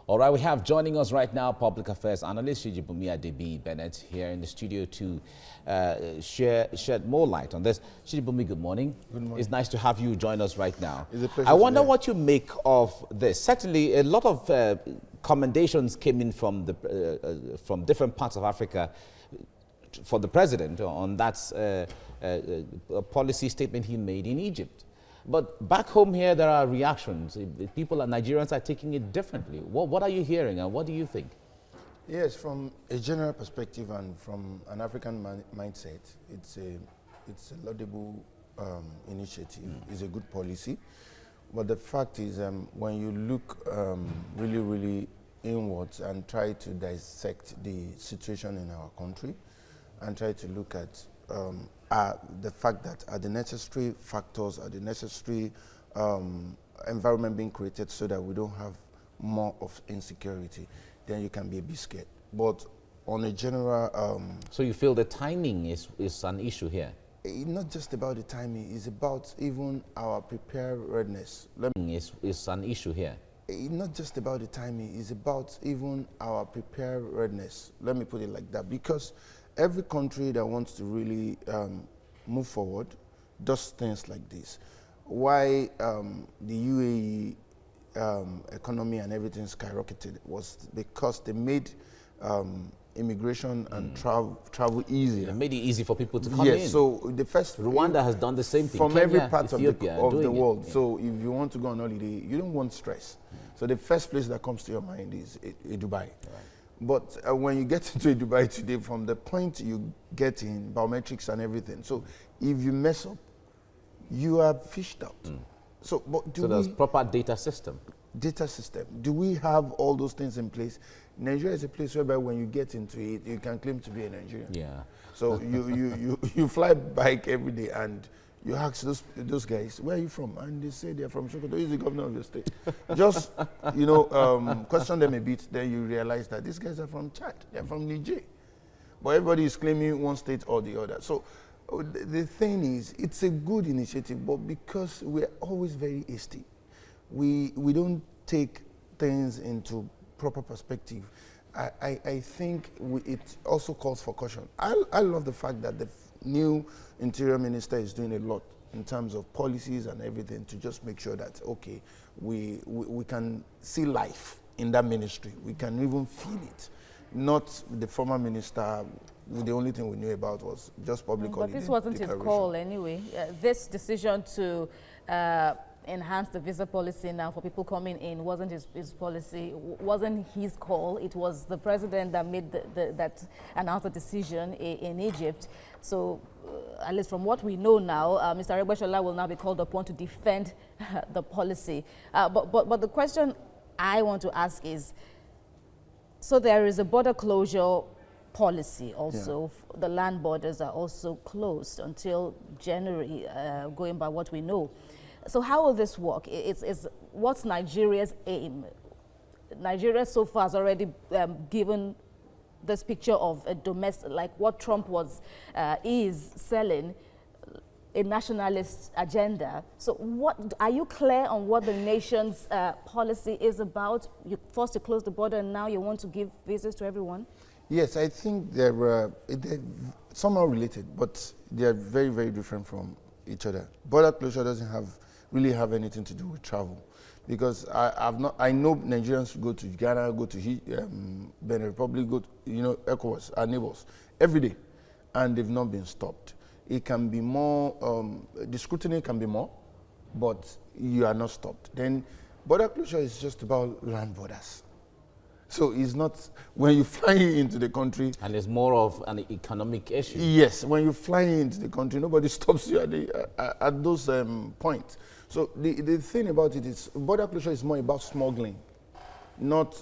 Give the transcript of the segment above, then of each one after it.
All right, we have joining us right now public affairs analyst Shijibumi Adebi Bennett here in the studio to shed more light on this. Shijibumi, good morning. Good morning. It's nice to have you join us right now. It's a pleasure. I wonder what you make of this. Certainly, a lot of commendations came in from different parts of Africa for the president on that policy statement he made in Egypt. But back home here, there are reactions. People and Nigerians are taking it differently. What are you hearing and what do you think? Yes, from a general perspective and from an African mindset, it's a laudable initiative. It's a good policy. But the fact is, when you look really inwards and try to dissect the situation in our country and try to look at the fact that are the necessary factors, are the necessary environment being created so that we don't have more of insecurity, then you can be a bit scared. But on a general... so you feel the timing is an issue here? Not just about the timing, it's about even our preparedness. Is an issue here? Not just about the timing, it's about even our preparedness. Let me put it like that, because every country that wants to really move forward does things like this. Why the UAE economy and everything skyrocketed was because they made immigration and travel easier. They made it easy for people to come in. Yes, so the first... Rwanda has done the same thing. From Kenya, every part of the world. Yeah. So if you want to go on holiday, you don't want stress. So the first place that comes to your mind is Dubai. Right. But when you get into Dubai today, from the point you get in, biometrics and everything, so if you mess up, you are fished out. So, but there's proper data system. Data system. Do we have all those things in place? Nigeria is a place whereby when you get into it, you can claim to be a Nigerian. Yeah. So you fly bike every day and you ask those guys, where are you from? And they say they're from Sokoto. He's the governor of the state. Just, question them a bit, then you realize that these guys are from Chad, they're from Niger. But everybody is claiming one state or the other. So the thing is, it's a good initiative, but because we're always very hasty, we don't take things into proper perspective. I think it also calls for caution. I love the fact that the new Interior Minister is doing a lot in terms of policies and everything to just make sure that, okay, we can see life in that ministry. We can even feel it. Not the former minister, the only thing we knew about was just public holiday. But this wasn't his call anyway. This decision to enhance the visa policy now for people coming in wasn't his policy, wasn't his call. It was the president that made that announced the decision in Egypt. So at least from what we know now, Mr. Aregbesola will now be called upon to defend the policy. But the question I want to ask is, so there is a border closure policy also. Yeah. The land borders are also closed until January, going by what we know. So how will this work? What's Nigeria's aim? Nigeria so far has already given this picture of a domestic, like what Trump is selling, a nationalist agenda. So what are you clear on what the nation's policy is about? You're forced to close the border and now you want to give visas to everyone? Yes, I think they're somehow related, but they're very, very different from each other. Border closure doesn't really have anything to do with travel, because I know Nigerians go to Ghana, go to Benin Republic, go to, ECOWAS, our neighbors, every day, and they've not been stopped. It can be more, the scrutiny can be more, but you are not stopped. Then border closure is just about land borders. So it's not, when you fly into the country... And it's more of an economic issue. Yes, when you fly into the country, nobody stops you at those points. So the thing about it is, border closure is more about smuggling, not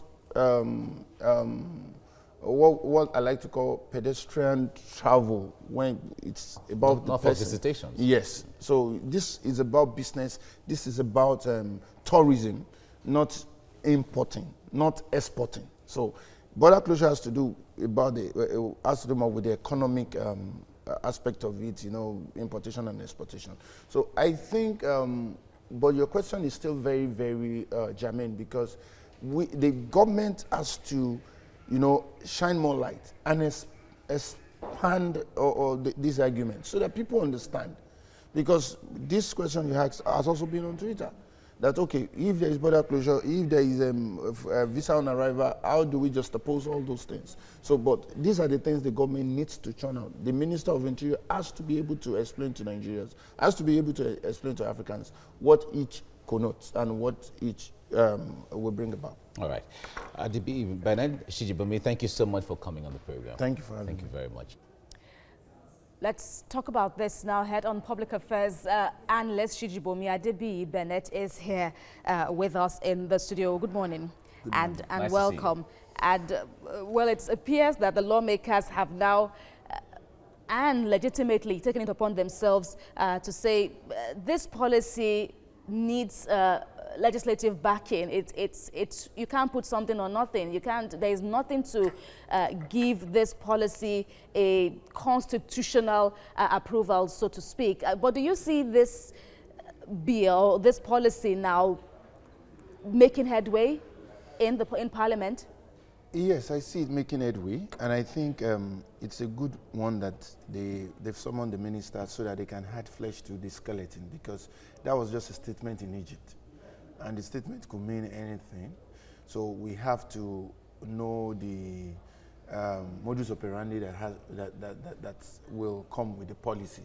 what I like to call pedestrian travel, when it's about not for visitations. Yes. So this is about business. This is about tourism, not importing, not exporting. So border closure has to do more with the economic aspect of it, importation and exportation. So I think, but your question is still very, very germane, because the government has to, shine more light and expand this argument so that people understand. Because this question you asked has also been on Twitter. That, okay, if there is border closure, if there is a visa on arrival, how do we just oppose all those things? So, but these are the things the government needs to churn out. The Minister of Interior has to be able to explain to Nigerians, has to be able to explain to Africans what each connotes and what each will bring about. All right. Adibi Bernard Shijibumi, thank you so much for coming on the program. Thank you for having me. Thank you very much. Let's talk about this now. Head on Public Affairs analyst Shijibumi Adibi Bennett is here with us in the studio. Good morning. Good morning. And Nice welcome. And well, it appears that the lawmakers have now and legitimately taken it upon themselves to say this policy needs legislative backing. You can't put something on nothing. You can't. There is nothing to give this policy a constitutional approval, so to speak. But do you see this bill, this policy now making headway in Parliament? Yes, I see it making headway, and I think it's a good one that they've summoned the minister so that they can add flesh to the skeleton, because that was just a statement in Egypt, and the statement could mean anything. So we have to know the modus operandi that will come with the policy.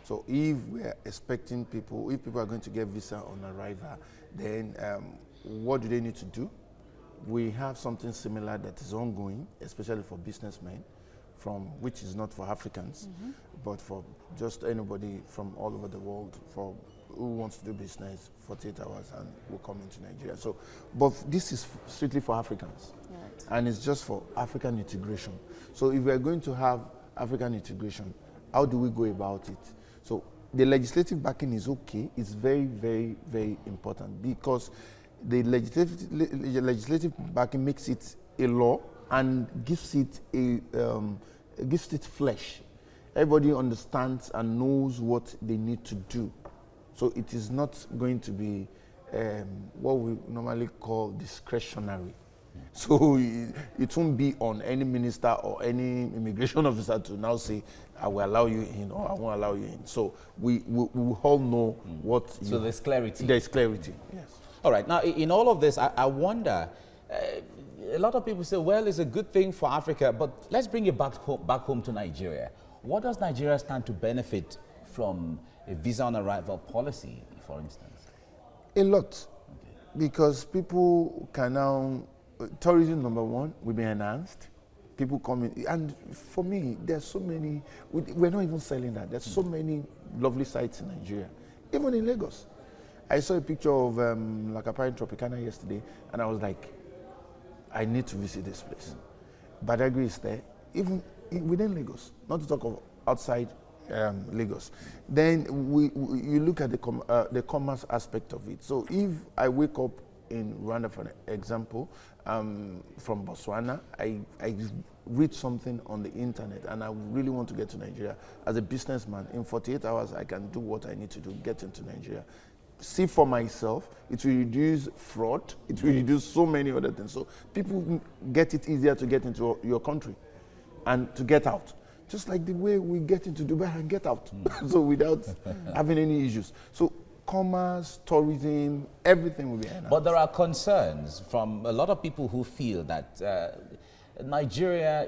So if we're expecting people, if people are going to get visa on arrival, then what do they need to do? We have something similar that is ongoing, especially for businessmen, which is not for Africans, but for just anybody from all over the world who wants to do business 48 hours and will come into Nigeria. So, but this is strictly for Africans, right, and it's just for African integration. So if we're going to have African integration, how do we go about it? So the legislative backing is okay. It's very, very, very important, because the legislative backing makes it a law and gives it flesh. Everybody understands and knows what they need to do. So it is not going to be what we normally call discretionary. So it won't be on any minister or any immigration officer to now say, I will allow you in or I won't allow you in. So we all know what. So there's clarity. There's clarity, yes. All right. Now, in all of this, I wonder, a lot of people say, well, it's a good thing for Africa, but let's bring it back home to Nigeria. What does Nigeria stand to benefit from a visa on arrival policy, for instance? A lot. Okay. Because people can now, tourism, number one, will be enhanced. People come in, and for me, there's so many, we're not even selling that. There's so many lovely sites in Nigeria, even in Lagos. I saw a picture of Lakapa in Tropicana yesterday, and I was like, I need to visit this place. Badagry is there, even within Lagos, not to talk of outside Lagos. Then you look at the commerce aspect of it. So if I wake up in Rwanda, for example, from Botswana, I read something on the internet and I really want to get to Nigeria. As a businessman, in 48 hours, I can do what I need to do, get into Nigeria. See for myself, it will reduce fraud, it will reduce so many other things. So people get it easier to get into your country and to get out. Just like the way we get into Dubai and get out. So without having any issues. So commerce, tourism, everything will be enhanced. But there are concerns from a lot of people who feel that Nigeria,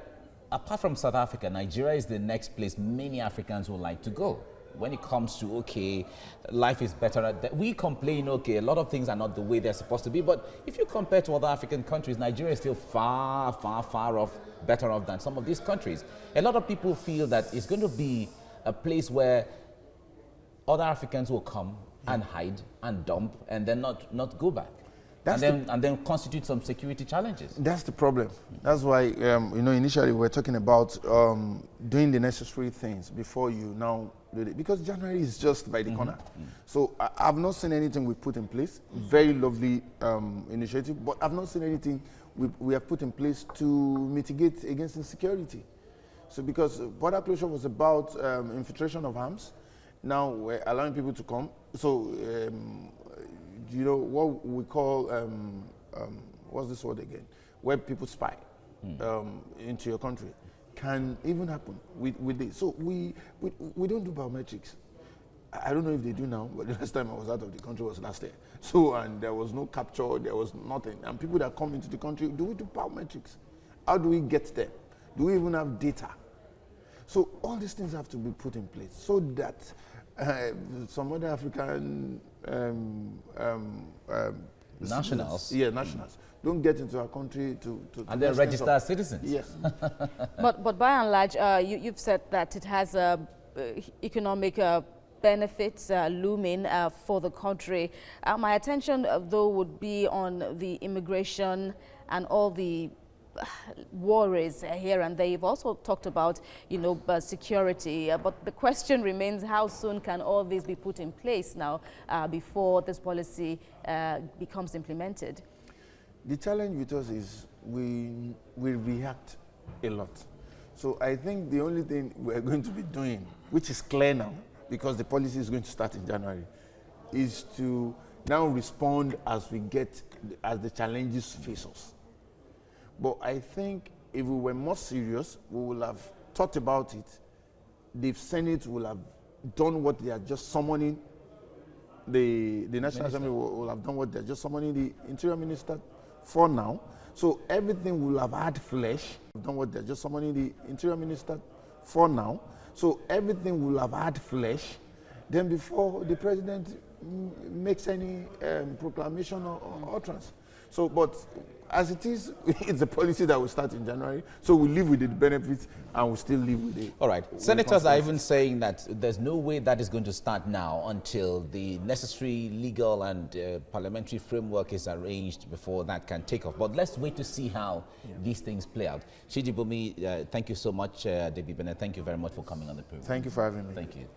apart from South Africa, Nigeria is the next place many Africans would like to go. When it comes to, okay, life is better. We complain, okay, a lot of things are not the way they're supposed to be. But if you compare to other African countries, Nigeria is still far, far, far off, better off than some of these countries. A lot of people feel that it's going to be a place where other Africans will come and hide and dump and then not go back. And then constitute some security challenges. That's the problem. That's why, initially we're talking about doing the necessary things before you now do it. Because January is just by the corner. So I've not seen anything we put in place. Very lovely initiative, but I've not seen anything we have put in place to mitigate against insecurity. So because border closure was about infiltration of arms, now we're allowing people to come. So what we call what's this word again, where people spy into your country, can even happen with this. So we don't do biometrics. I don't know if they do now, but the last time I was out of the country was last year. So, and there was no capture, there was nothing. And people that come into the country, do we do biometrics? How do we get there? Do we even have data? So all these things have to be put in place so that some other African nationals, nationals, don't get into our country to and they're registered citizens. Yes. But by and large, you've said that it has economic benefits looming for the country. My attention, though, would be on the immigration and all the worries here and there. You've also talked about, security, but the question remains, how soon can all these be put in place now before this policy becomes implemented? The challenge with us is we react a lot. So I think the only thing we're going to be doing, which is clear now, because the policy is going to start in January, is to now respond as the challenges face us. But I think if we were more serious, we will have thought about it. The Senate will have done what they are just summoning. The National Assembly will have done what they're just summoning the Interior Minister for now. So everything will have had flesh. Done what they're just summoning the Interior Minister for now. So everything will have had flesh. Then before the President makes any proclamation or utterance. So, but as it is, it's a policy that will start in January. So we live with the benefits and we still live with it. All right. Senators are even saying that there's no way that is going to start now until the necessary legal and parliamentary framework is arranged before that can take off. But let's wait to see how these things play out. Shiji Bumi, thank you so much. David Bennett, thank you very much for coming on the program. Thank you for having me. Thank you.